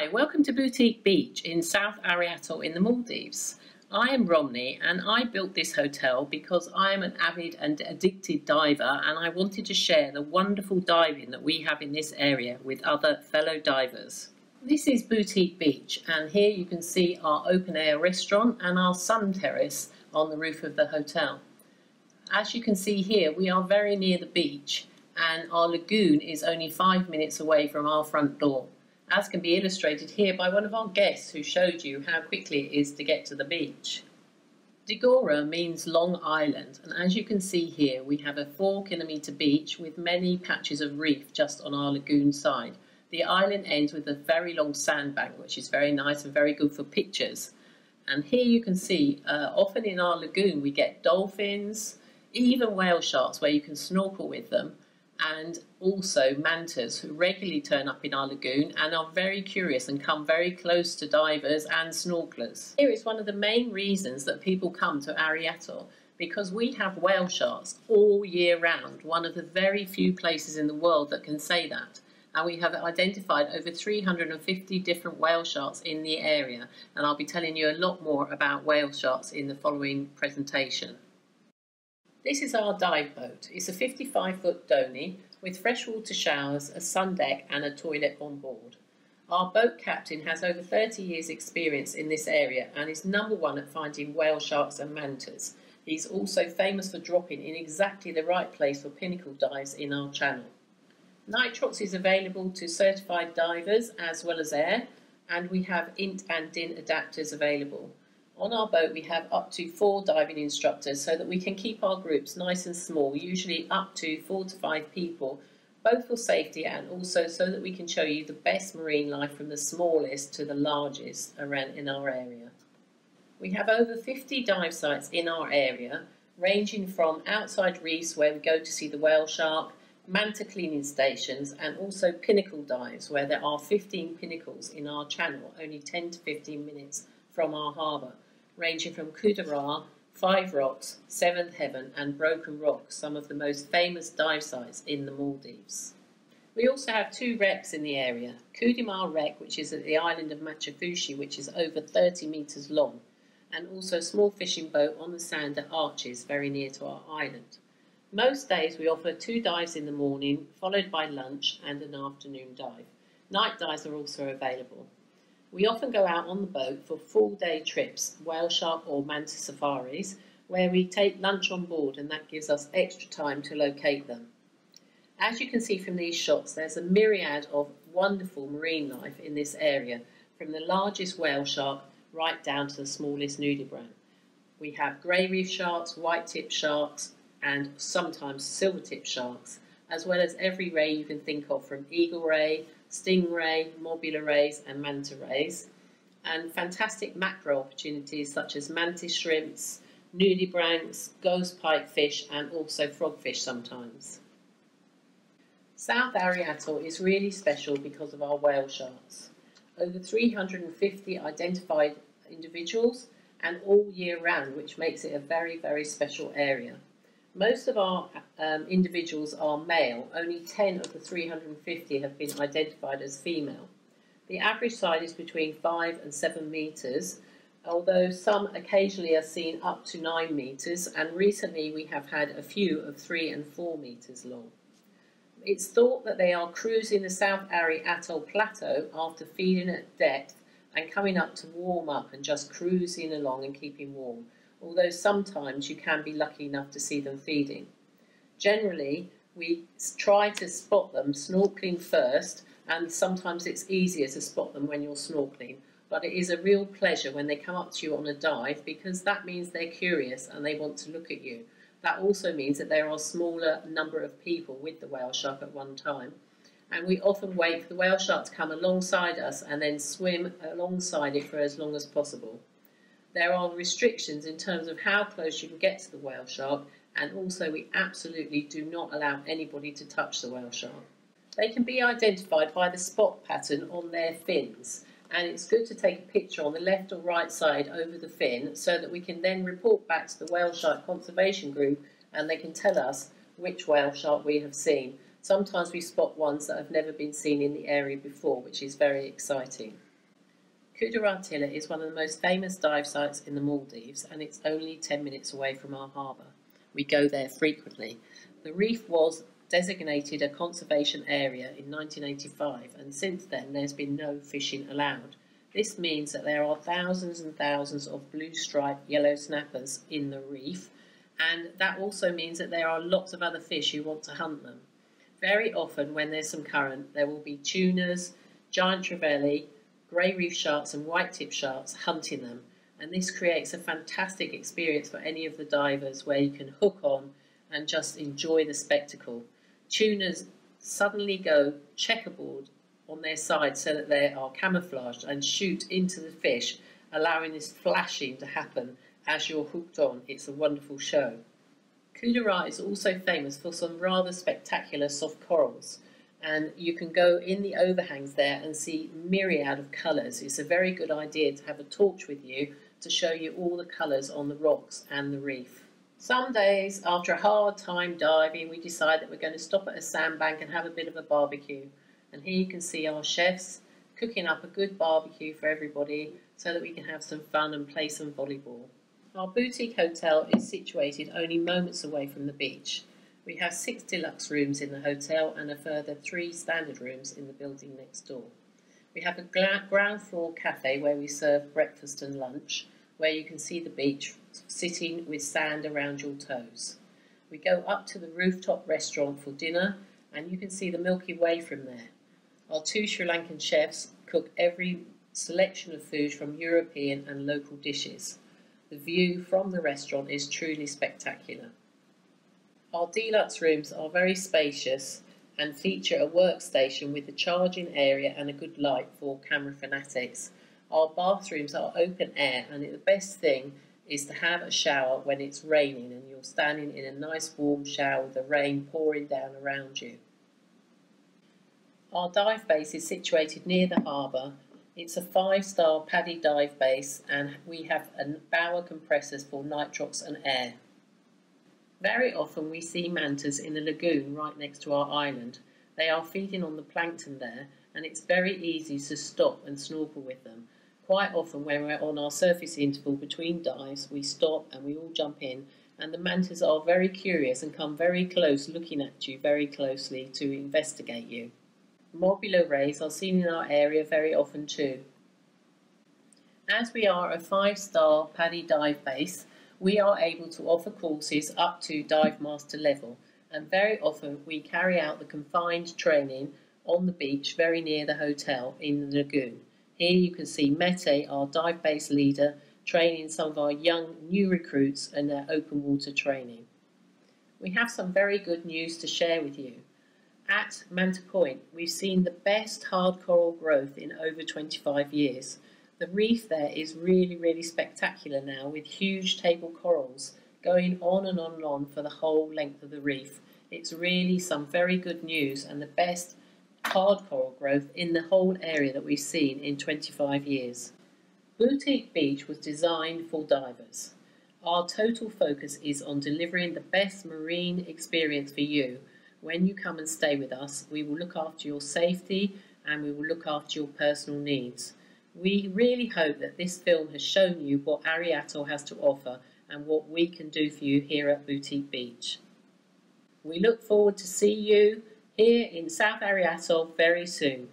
Hi, welcome to Boutique Beach in South Ari Atoll in the Maldives. I am Romney and I built this hotel because I am an avid and addicted diver and I wanted to share the wonderful diving that we have in this area with other fellow divers. This is Boutique Beach and here you can see our open air restaurant and our sun terrace on the roof of the hotel. As you can see here, we are very near the beach and our lagoon is only 5 minutes away from our front door, as can be illustrated here by one of our guests who showed you how quickly it is to get to the beach. Digora means long island, and as you can see here we have a 4-kilometre beach with many patches of reef just on our lagoon side. The island ends with a very long sandbank which is very nice and very good for pictures. And here you can see often in our lagoon we get dolphins, even whale sharks where you can snorkel with them, and also mantas who regularly turn up in our lagoon and are very curious and come very close to divers and snorkelers. Here is one of the main reasons that people come to Ari Atoll, because we have whale sharks all year round, one of the very few places in the world that can say that. And we have identified over 350 different whale sharks in the area, and I'll be telling you a lot more about whale sharks in the following presentation. This is our dive boat. It's a 55-foot donie with freshwater showers, a sun deck and a toilet on board. Our boat captain has over 30 years experience in this area and is #1 at finding whale sharks and mantas. He's also famous for dropping in exactly the right place for pinnacle dives in our channel. Nitrox is available to certified divers as well as air, and we have INT and DIN adapters available. On our boat we have up to 4 diving instructors so that we can keep our groups nice and small, usually up to 4 to 5 people, both for safety and also so that we can show you the best marine life from the smallest to the largest around in our area. We have over 50 dive sites in our area, ranging from outside reefs where we go to see the whale shark, manta cleaning stations and also pinnacle dives where there are 15 pinnacles in our channel, only 10 to 15 minutes from our harbour, ranging from Kudara, 5 Rocks, 7th Heaven and Broken Rock, some of the most famous dive sites in the Maldives. We also have 2 wrecks in the area. Kudimar Wreck, which is at the island of Machafushi, which is over 30 metres long, and also a small fishing boat on the sand at Arches, very near to our island. Most days we offer 2 dives in the morning, followed by lunch and an afternoon dive. Night dives are also available. We often go out on the boat for full-day trips, whale shark or manta safaris, where we take lunch on board and that gives us extra time to locate them. As you can see from these shots, there's a myriad of wonderful marine life in this area, from the largest whale shark right down to the smallest nudibranch. We have grey reef sharks, white-tip sharks and sometimes silver-tip sharks, as well as every ray you can think of, from eagle ray, stingray, mobula rays and manta rays, and fantastic macro opportunities such as mantis shrimps, nudibranchs, ghost pipefish and also frogfish sometimes. South Ari Atoll is really special because of our whale sharks. Over 350 identified individuals and all year round, which makes it a very, very special area. Most of our individuals are male, only 10 of the 350 have been identified as female. The average size is between 5 and 7 metres, although some occasionally are seen up to 9 metres, and recently we have had a few of 3 and 4 metres long. It's thought that they are cruising the South Ari Atoll plateau after feeding at depth and coming up to warm up and just cruising along and keeping warm, although sometimes you can be lucky enough to see them feeding. Generally, we try to spot them snorkeling first, and sometimes it's easier to spot them when you're snorkeling, but it is a real pleasure when they come up to you on a dive because that means they're curious and they want to look at you. That also means that there are a smaller number of people with the whale shark at one time, and we often wait for the whale shark to come alongside us and then swim alongside it for as long as possible. There are restrictions in terms of how close you can get to the whale shark, and also we absolutely do not allow anybody to touch the whale shark. They can be identified by the spot pattern on their fins, and it's good to take a picture on the left or right side over the fin so that we can then report back to the whale shark conservation group and they can tell us which whale shark we have seen. Sometimes we spot ones that have never been seen in the area before, which is very exciting. Kudaratilla is one of the most famous dive sites in the Maldives, and it's only 10 minutes away from our harbour. We go there frequently. The reef was designated a conservation area in 1985, and since then there's been no fishing allowed. This means that there are thousands and thousands of blue-striped yellow snappers in the reef, and that also means that there are lots of other fish who want to hunt them. Very often when there's some current, there will be tunas, giant trevally, grey reef sharks and white-tip sharks hunting them, and this creates a fantastic experience for any of the divers where you can hook on and just enjoy the spectacle. Tunas suddenly go checkerboard on their side so that they are camouflaged and shoot into the fish, allowing this flashing to happen as you're hooked on. It's a wonderful show. Kudara is also famous for some rather spectacular soft corals, and you can go in the overhangs there and see myriad of colours. It's a very good idea to have a torch with you to show you all the colours on the rocks and the reef. Some days, after a hard time diving, we decide that we're going to stop at a sandbank and have a bit of a barbecue. And here you can see our chefs cooking up a good barbecue for everybody so that we can have some fun and play some volleyball. Our boutique hotel is situated only moments away from the beach. We have 6 deluxe rooms in the hotel and a further 3 standard rooms in the building next door. We have a ground floor cafe where we serve breakfast and lunch, where you can see the beach sitting with sand around your toes. We go up to the rooftop restaurant for dinner, and you can see the Milky Way from there. Our 2 Sri Lankan chefs cook every selection of food from European and local dishes. The view from the restaurant is truly spectacular. Our deluxe rooms are very spacious and feature a workstation with a charging area and a good light for camera fanatics. Our bathrooms are open air, and the best thing is to have a shower when it's raining and you're standing in a nice warm shower with the rain pouring down around you. Our dive base is situated near the harbour. It's a 5-star paddy dive base, and we have bower compressors for nitrox and air. Very often we see mantas in the lagoon right next to our island. They are feeding on the plankton there, and it's very easy to stop and snorkel with them. Quite often when we're on our surface interval between dives, we stop and we all jump in, and the mantas are very curious and come very close, looking at you very closely to investigate you. Mobula rays are seen in our area very often too. As we are a 5-star paddy dive base, we are able to offer courses up to dive master level, and very often we carry out the confined training on the beach very near the hotel in the lagoon. Here you can see Mete, our dive base leader, training some of our young new recruits in their open water training. We have some very good news to share with you. At Manta Point, we've seen the best hard coral growth in over 25 years. The reef there is really spectacular now, with huge table corals going on and on and on for the whole length of the reef. It's really some very good news and the best hard coral growth in the whole area that we've seen in 25 years. Boutique Beach was designed for divers. Our total focus is on delivering the best marine experience for you. When you come and stay with us, we will look after your safety and we will look after your personal needs. We really hope that this film has shown you what Ari Atoll has to offer and what we can do for you here at Boutique Beach. We look forward to see you here in South Ari Atoll very soon.